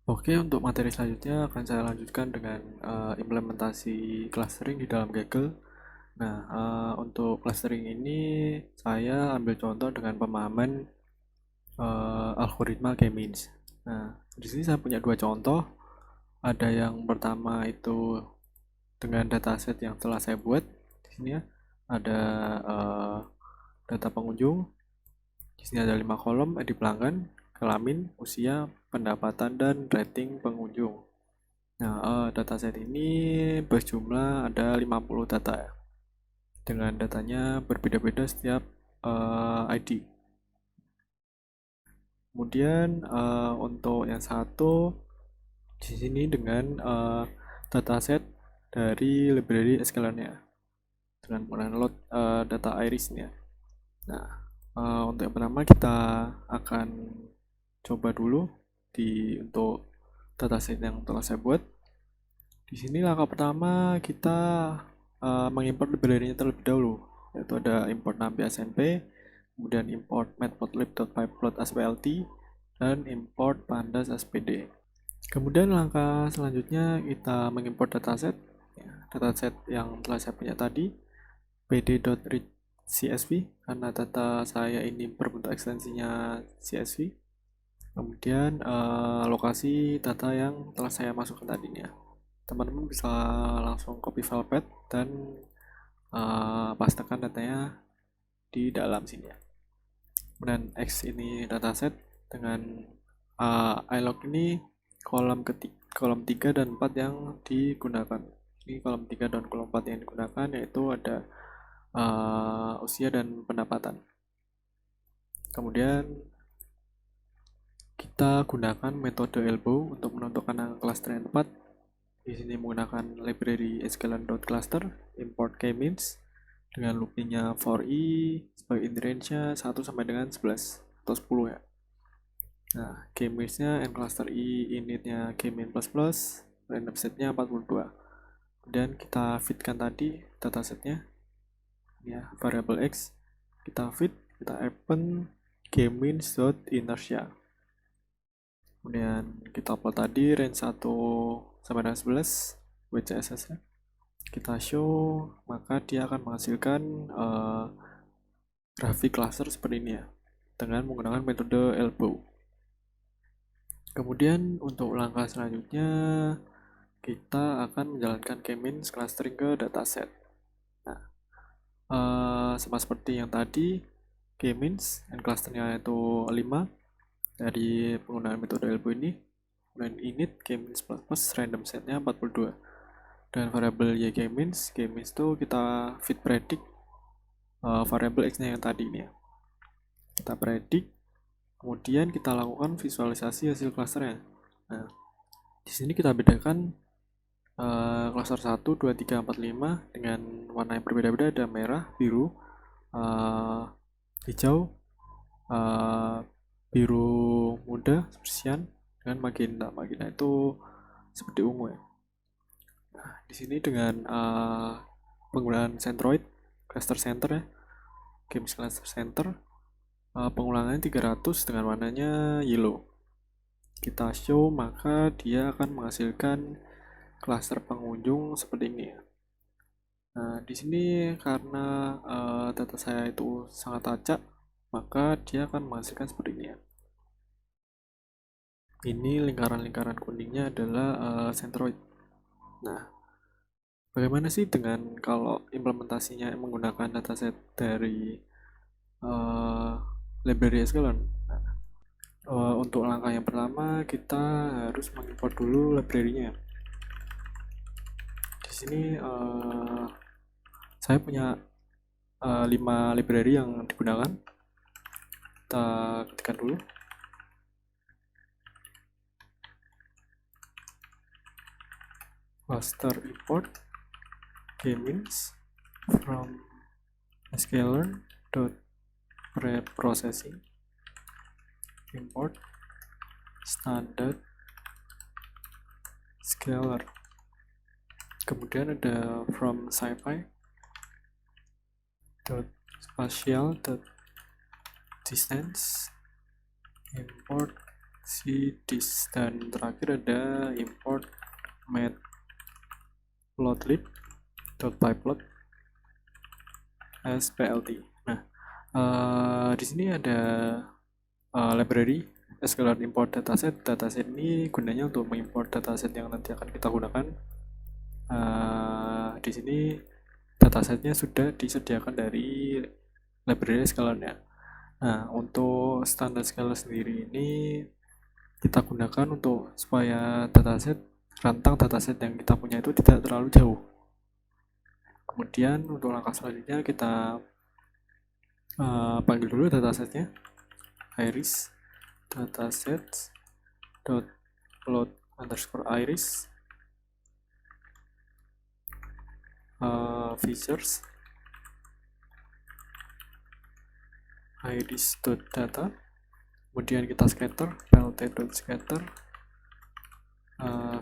Oke, untuk materi selanjutnya akan saya lanjutkan dengan implementasi clustering di dalam Kaggle. Nah, untuk clustering ini saya ambil contoh dengan pemahaman algoritma K-means. Nah, di sini saya punya dua contoh. Ada yang pertama itu dengan dataset yang telah saya buat. Di sini ya, ada data pengunjung. Di sini ada 5 kolom, ID pelanggan, kelamin, usia, pendapatan, dan rating pengunjung. Nah, dataset ini berjumlah ada 50 data ya. Dengan datanya berbeda-beda setiap ID. Kemudian untuk yang satu di sini dengan dataset dari library sklearn-nya dengan menggunakan load data iris-nya. Nah, untuk yang pertama kita akan coba dulu untuk dataset yang telah saya buat. Di sini langkah pertama kita mengimport library-nya terlebih dahulu, yaitu ada import numpy snp, kemudian import matplotlib.pyplot.splt, dan import pandas spd. Kemudian langkah selanjutnya kita mengimport dataset, ya, dataset yang telah saya punya tadi, pd.read.csv, karena data saya ini berbentuk ekstensinya CSV. Kemudian lokasi data yang telah saya masukkan tadinya. Teman-teman bisa langsung copy file path dan pastekan datanya di dalam sini ya. Kemudian X ini dataset dengan ilog ini kolom 3 dan 4 yang digunakan. Ini kolom 3 dan kolom 4 yang digunakan yaitu ada usia dan pendapatan. Kemudian kita gunakan metode elbow untuk menentukan angka cluster yang tepat. Di sini menggunakan library sklearn.cluster, import k-means dengan loopingnya for i sebagai in range-nya 1 sampai dengan 11 atau 10 ya. Nah, k-means-nya n cluster i, init-nya k-min++, random set-nya 42. Dan kita fitkan tadi datasetnya ya, variable x kita fit, kita append k-means.inertia. Kemudian kita upload tadi range 1 sampai dengan 11 WCSS nya kita show, maka dia akan menghasilkan grafik cluster seperti ini ya dengan menggunakan metode elbow. Kemudian untuk langkah selanjutnya kita akan menjalankan k-means clustering ke dataset. Nah, sama seperti yang tadi, k-means and clusternya itu 5 dari penggunaan metode elbow ini. Kemudian init k-means plus random setnya 42. Dan variabel y k-means itu kita fit predict variabel x-nya yang tadi ini ya. Kita predict, kemudian kita lakukan visualisasi hasil clusternya. Nah, di sini kita bedakan cluster 1, 2, 3, 4, 5 dengan warna yang berbeda-beda, ada merah, biru, hijau, biru muda, cyan, dengan magenta. Magenta itu seperti ungu ya. Nah, di sini dengan penggunaan centroid, cluster center ya, game cluster center, pengulangannya 300 dengan warnanya yellow. Kita show, maka dia akan menghasilkan cluster pengunjung seperti ini ya. Nah, di sini karena data saya itu sangat acak, maka dia akan menghasilkan seperti ini ya. Ini lingkaran-lingkaran kuningnya adalah centroid. Nah, bagaimana sih dengan kalau implementasinya menggunakan dataset dari library sklearn? Nah, untuk langkah yang pertama kita harus mengimport dulu library-nya. Di sini saya punya 5 library yang digunakan. Kita ketikkan dulu. Cluster import k-means from sklearn.preprocessing import standard scalar. Kemudian ada from scipy spatial distance import cdis, dan terakhir ada import matplotlib.pyplot as plt. Nah, di sini ada library SQL import dataset. Dataset ini gunanya untuk mengimport dataset yang nanti akan kita gunakan. Di sini datasetnya sudah disediakan dari library scalar-nya. Nah, untuk standar scalar sendiri ini kita gunakan untuk supaya rantang dataset yang kita punya itu tidak terlalu jauh. Kemudian untuk langkah selanjutnya kita panggil dulu datasetnya, iris dataset .plot underscore iris features iris.data, kemudian kita scatter plt.scatter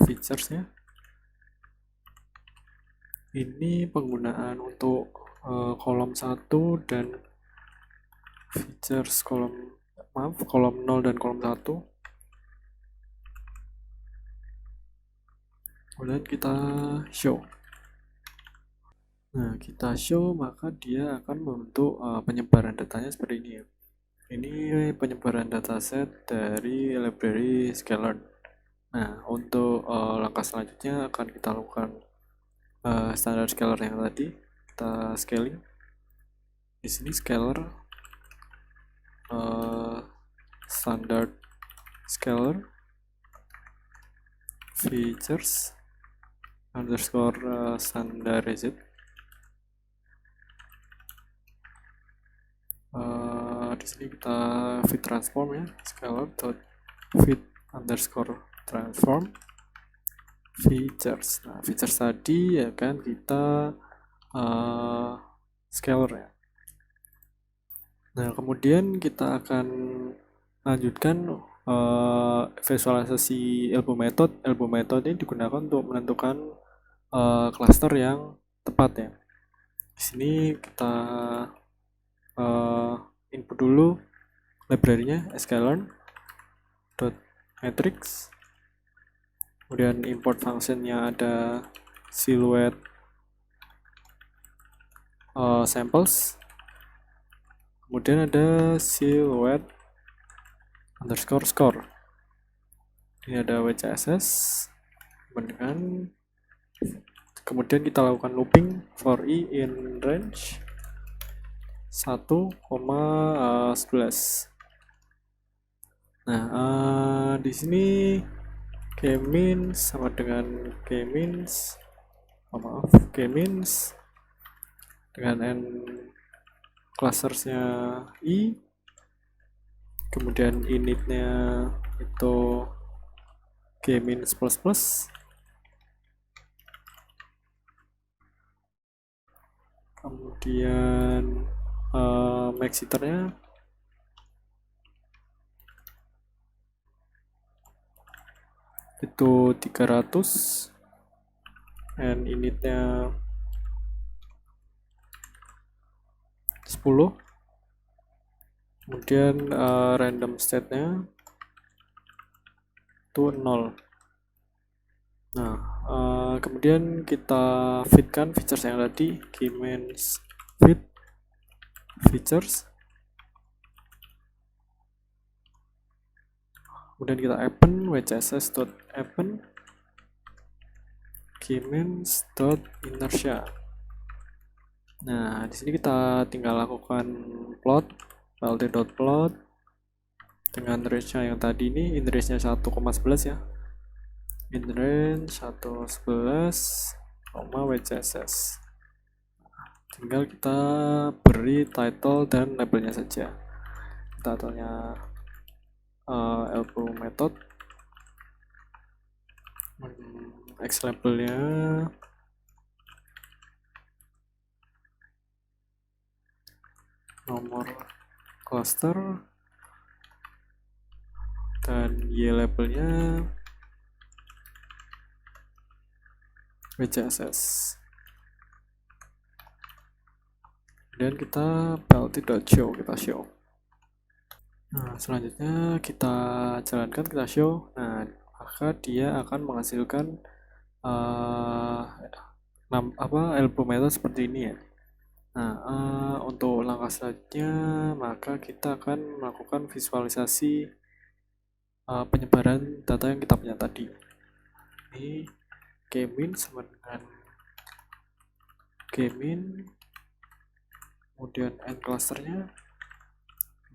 featuresnya. Ini penggunaan untuk kolom 1 dan features kolom 0 dan kolom 1. Kemudian kita show. Nah, kita show, maka dia akan membentuk penyebaran datanya seperti ini ya. Ini penyebaran dataset dari library scalar. Nah, untuk langkah selanjutnya akan kita lakukan standar scalar yang tadi. Kita scaling. Di sini scalar standard scalar features underscore standardized. Di sini kita fit transform ya, scalar dot fit underscore transform features. Nah, features tadi ya kan kita scalar ya. Nah, kemudian kita akan lanjutkan visualisasi elbow method. Elbow method ini digunakan untuk menentukan cluster yang tepat ya. Di sini kita input dulu library-nya sklearn.matrix, kemudian import function-nya ada silhouette samples, kemudian ada silhouette underscore score. Ini ada WCSS, kemudian kita lakukan looping for i in range 1,11. Nah, di sini kmins sama dengan kmins dengan n clustersnya i, kemudian initnya itu kmins plus plus, kemudian maxiternya itu 300, and initnya 10, kemudian random state-nya itu 0. Nah, kemudian kita fitkan features yang tadi, kmins fit features, kemudian kita append wcss.append kmins.inertia. Nah, di sini kita tinggal lakukan plot plt.plot dengan range-nya yang tadi ini, in range-nya 1,11 ya. In range 111, WCSS. Tinggal kita beri title dan labelnya saja. Titlenya elbow method, X labelnya nomor cluster, dan Y labelnya WCSS. Dan kita plt.show, kita show. Nah, selanjutnya kita jalankan, kita show. Nah, maka dia akan menghasilkan elbow method seperti ini ya. Nah, untuk langkah selanjutnya, maka kita akan melakukan visualisasi penyebaran data yang kita punya tadi. Ini kmin sama dengan kmin, kemudian n clusternya,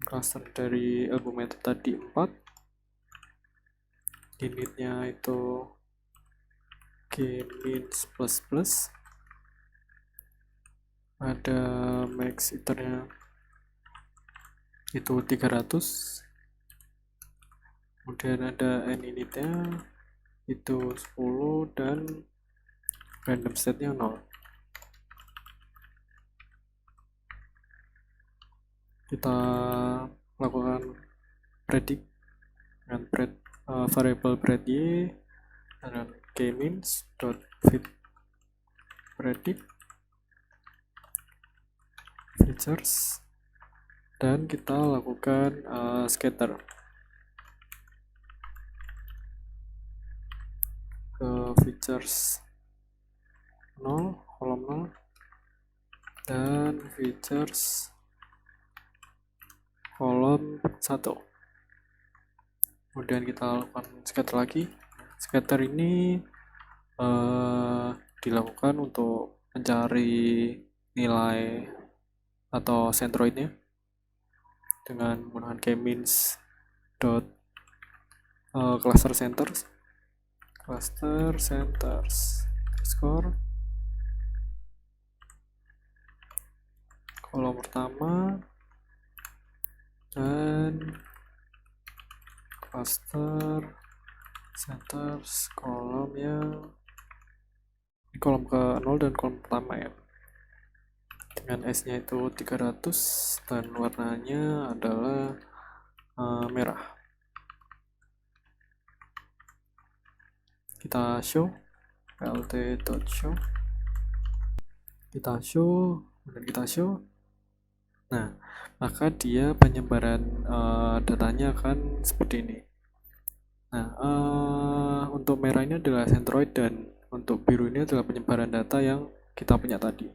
cluster dari elbow method tadi 4, initnya itu kmin plus, ada max iternya itu 300, kemudian ada n initnya itu 10 dan random state-nya 0. Kita lakukan predict dengan variable pred y dengan kmins.fit predict features, dan kita lakukan scatter ke features 0, kolom 0, dan features kolom 1. Kemudian kita lakukan scatter lagi. Scatter ini dilakukan untuk mencari nilai atau centroidnya dengan menggunakan kmins cluster centers score kolom pertama dan cluster centers kolom yang di kolom ke 0 dan kolom pertama ya, dengan S nya itu 300 dan warnanya adalah merah. Kita show lt.show, kita show dan kita show. Nah, maka dia penyebaran datanya akan seperti ini. Nah, untuk merah ini adalah centroid dan untuk biru ini adalah penyebaran data yang kita punya tadi.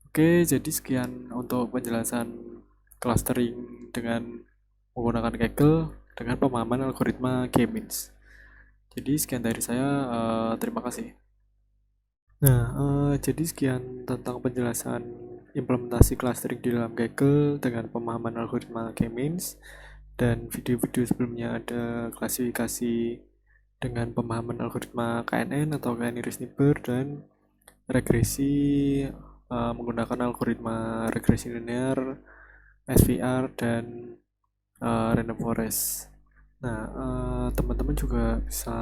Oke, jadi sekian untuk penjelasan clustering dengan menggunakan Kaggle dengan pemahaman algoritma k-means. Jadi sekian dari saya, terima kasih. Nah, jadi sekian tentang penjelasan implementasi clustering di dalam Kaggle dengan pemahaman algoritma k-means, dan video-video sebelumnya ada klasifikasi dengan pemahaman algoritma KNN atau K-nearest-neighbor dan regresi menggunakan algoritma regresi linear, SVR, dan random forest. Nah, teman-teman juga bisa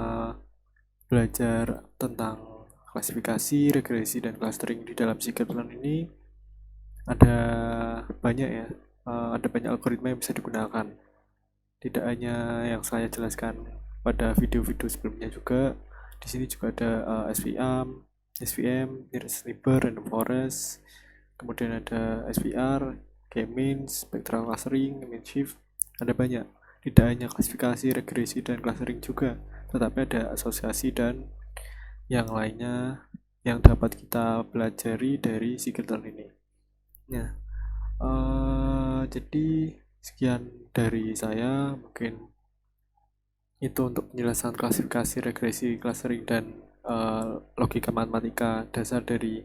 belajar tentang klasifikasi, regresi, dan clustering di dalam scikit-learn ini. Ada banyak ya, ada banyak algoritma yang bisa digunakan. Tidak hanya yang saya jelaskan pada video-video sebelumnya juga. Di sini juga ada SVM, nearest neighbor, random forest, kemudian ada SVR, k-means, spectral clustering, mean shift, ada banyak. Tidak hanya klasifikasi, regresi, dan clustering juga, tetapi ada asosiasi dan yang lainnya yang dapat kita pelajari dari scikit-learn ini. Nah, jadi sekian dari saya, mungkin itu untuk penjelasan klasifikasi, regresi, clustering, dan logika matematika dasar di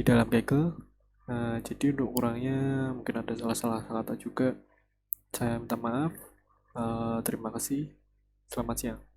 dalam Kaggle. Jadi untuk kurangnya mungkin ada salah-salah kata juga, saya minta maaf. Terima kasih, selamat siang.